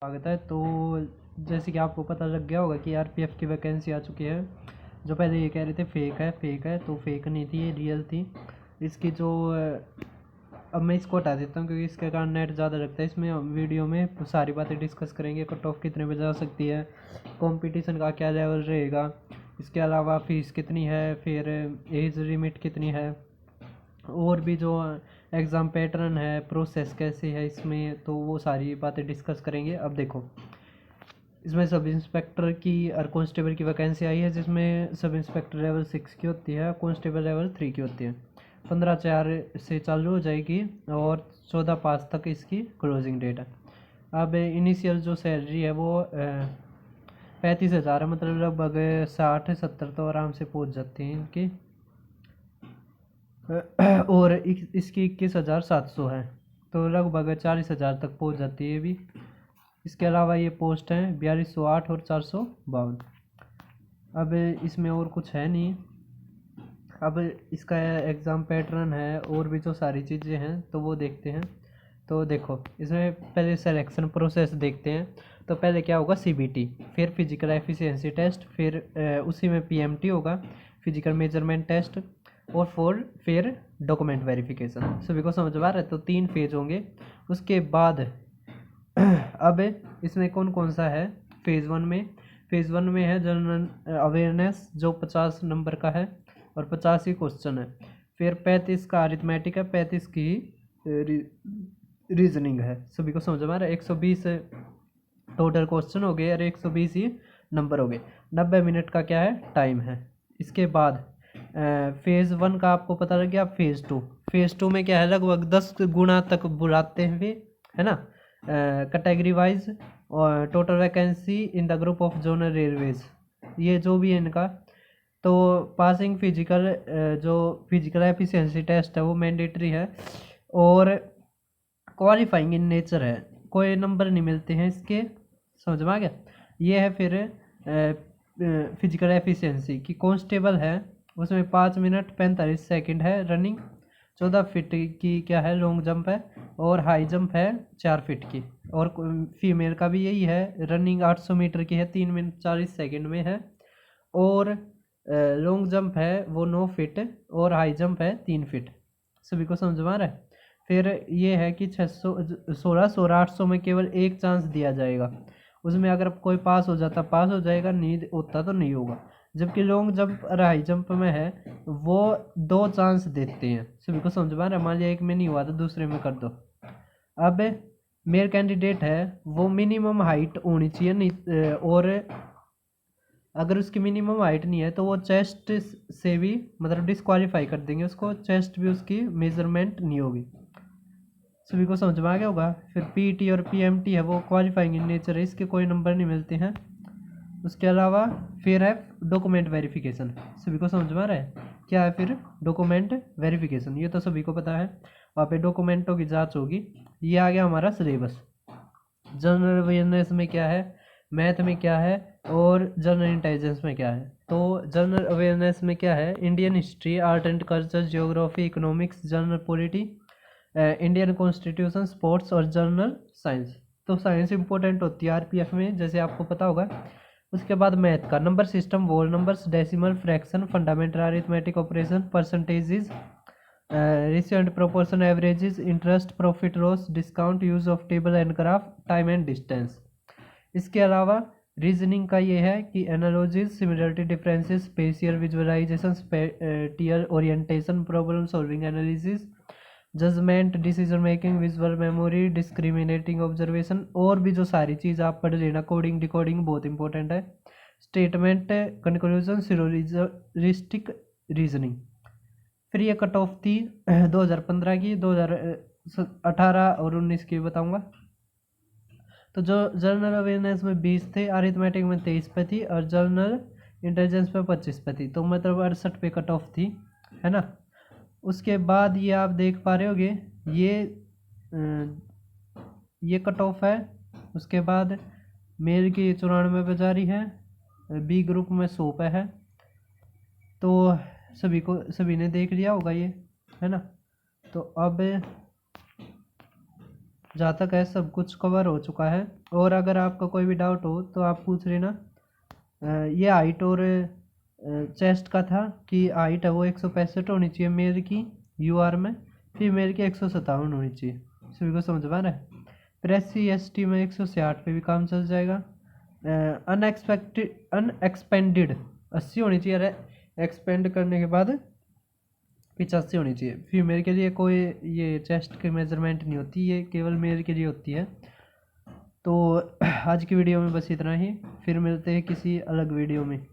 स्वागत है। तो जैसे कि आपको पता लग गया होगा कि आरपीएफ की वैकेंसी आ चुकी है। जो पहले ये कह रहे थे फेक है, तो फेक नहीं थी, ये रियल थी। इसकी जो अब मैं इसको हटा देता हूँ क्योंकि इसके कारण नेट ज़्यादा लगता है। इसमें वीडियो में सारी बातें डिस्कस करेंगे। कट ऑफ कितने बजे आ सकती है, कंपटीशन का क्या लेवल रहेगा, इसके अलावा फीस कितनी है, फिर एज लिमिट कितनी है, और भी जो एग्ज़ाम पैटर्न है, प्रोसेस कैसे है इसमें, तो वो सारी बातें डिस्कस करेंगे। अब देखो, इसमें सब इंस्पेक्टर की और कांस्टेबल की वैकेंसी आई है, जिसमें सब इंस्पेक्टर लेवल 6 की होती है, कांस्टेबल लेवल 3 की होती है। 15/4 से चालू हो जाएगी और 14/5 तक इसकी क्लोजिंग डेट है। अब इनिशियल जो सैलरी है वो 35,000 है, मतलब लगभग 60-70 तो आराम से पहुंच जाती हैं इनकी। और इसकी 21,700 है, तो लगभग 40,000 तक पहुंच जाती है भी। इसके अलावा ये पोस्ट हैं 4208 और 452। अब इसमें और कुछ है नहीं। अब इसका एग्ज़ाम पैटर्न है और भी जो सारी चीज़ें हैं तो वो देखते हैं। तो देखो, इसमें पहले सिलेक्शन प्रोसेस देखते हैं। तो पहले क्या होगा, सीबीटी, फिर फिजिकल एफिशिएंसी टेस्ट, फिर उसी में पीएमटी होगा, फिजिकल मेजरमेंट टेस्ट, और फिर डॉक्यूमेंट वेरिफिकेशन। सभी को समझ में आ रहा है? तो 3 फेज होंगे। उसके बाद अब इसमें कौन कौन सा है फेज़ वन में है जनरल अवेयरनेस, जो 50 नंबर का है और 50 ही क्वेश्चन है। फिर 35 का अरिथमेटिक है, 35 की रीजनिंग है। सभी को समझ में आ रहा है? 120 टोटल क्वेश्चन हो गए और 120 ही नंबर हो गए। 90 मिनट का क्या है, टाइम है। इसके बाद फेज़ 1 का आपको पता लग गया। फेज़ टू में क्या है, लगभग 10 गुना तक बुलाते हैं, है ना, कैटेगरी वाइज। और total vacancy in the group of zonal railways, ये जो भी है इनका। तो पासिंग फिजिकल, जो फिजिकल एफिशिएंसी टेस्ट है वो मैंडेटरी है, और क्वालिफाइंग इन नेचर है, कोई नंबर नहीं मिलते हैं इसके। समझ में आ गया? ये है फिर फिजिकल एफिशिएंसी की कांस्टेबल है, उसमें 5 मिनट 45 सेकंड है रनिंग। 14 फीट की क्या है, लॉन्ग जंप है, और हाई जंप है 4 फीट की। और फीमेल का भी यही है, रनिंग 800 मीटर की है, 3 मिनट 40 सेकंड में है। और लॉन्ग जंप है वो 9 फीट, और हाई जंप है 3 फीट। सभी को समझ में आ रहा है? फिर ये है कि 1600 और 800 में केवल एक चांस दिया जाएगा। उसमें अगर कोई पास हो जाता पास हो जाएगा, नहीं होता तो नहीं होगा। जबकि लॉन्ग जंप और हाई जंप में है वो 2 चांस देते हैं। सभी को समझ में आ रहा है? मान लिया एक में नहीं हुआ तो दूसरे में कर दो। अब मेल कैंडिडेट है वो मिनिमम हाइट होनी चाहिए, नहीं और अगर उसकी मिनिमम हाइट नहीं है तो वो चेस्ट से भी मतलब डिस्क्वालीफाई कर देंगे उसको, चेस्ट भी उसकी मेजरमेंट नहीं होगी। सभी को समझ में आ गया होगा? फिर पीटी और पीएमटी है वो क्वालिफाइंग इन नेचर है, इसके कोई नंबर नहीं मिलते हैं। उसके अलावा फिर है डॉक्यूमेंट वेरिफिकेशन। सभी को समझ में आ रहा है? क्या है फिर डॉक्यूमेंट वेरिफिकेशन, ये तो सभी को पता है। वहाँ पे डॉक्यूमेंटों की जांच होगी। ये आ गया हमारा सिलेबस। जनरल अवेयरनेस में क्या है, मैथ में क्या है, और जनरल इंटेलिजेंस में क्या है। तो जनरल अवेयरनेस में क्या है, Indian history, art and culture, geography, economics, general polity, Indian constitution, sports और जनरल साइंस। तो साइंस इंपॉर्टेंट होती है आरपीएफ में, जैसे आपको पता होगा। उसके बाद मैथ का number system, whole numbers, decimal, fraction, fundamental arithmetic operation, percentages, ratio and proportion, averages, interest, profit loss, discount, use of table and graph, time and distance. इसके अलावा रीजनिंग का ये है कि analogies, similarity, differences, spatial visualisation, spatial orientation, problem solving, analysis, judgement, decision making, visual memory, discriminating observation, और भी जो सारी चीज़ आप पढ़ लेना। कोडिंग, डिकोडिंग बहुत इंपॉर्टेंट है। Statement, conclusion, syllogistic, reasoning. फिर ये कट ऑफ थी 2015 की, 2018 और 19 की बताऊंगा। तो जो जनरल अवेयरनेस में 20 थे, अरिथमेटिक में 23 पे थी, और जनरल इंटेलिजेंस पे 25 पे थी, तो मतलब 68 पे कट ऑफ थी, है ना। उसके बाद ये आप देख पा रहे होगे, ये कट ऑफ है। उसके बाद मेल की 94 पे जारी है, बी ग्रुप में 100 पे है। तो सभी ने देख लिया होगा ये, है ना। तो अब जहाँ तक है सब कुछ कवर हो चुका है। और अगर आपका कोई भी डाउट हो तो आप पूछ लेना। ये हाइट और चेस्ट का था कि हाइट है वो 165 होनी चाहिए मेल की यूआर में, फीमेल की 157 होनी चाहिए। सभी को समझ में आ रहा है। फिर SC/ST में 166 पे भी काम चल जाएगा। अनएक्सपेंडेड 80 होनी चाहिए, अरे एक्सपेंड करने के बाद 85 होनी चाहिए। फीमेल के लिए कोई ये चेस्ट की मेजरमेंट नहीं होती, ये केवल मेल के लिए होती है। तो आज की वीडियो में बस इतना ही, फिर मिलते हैं किसी अलग वीडियो में।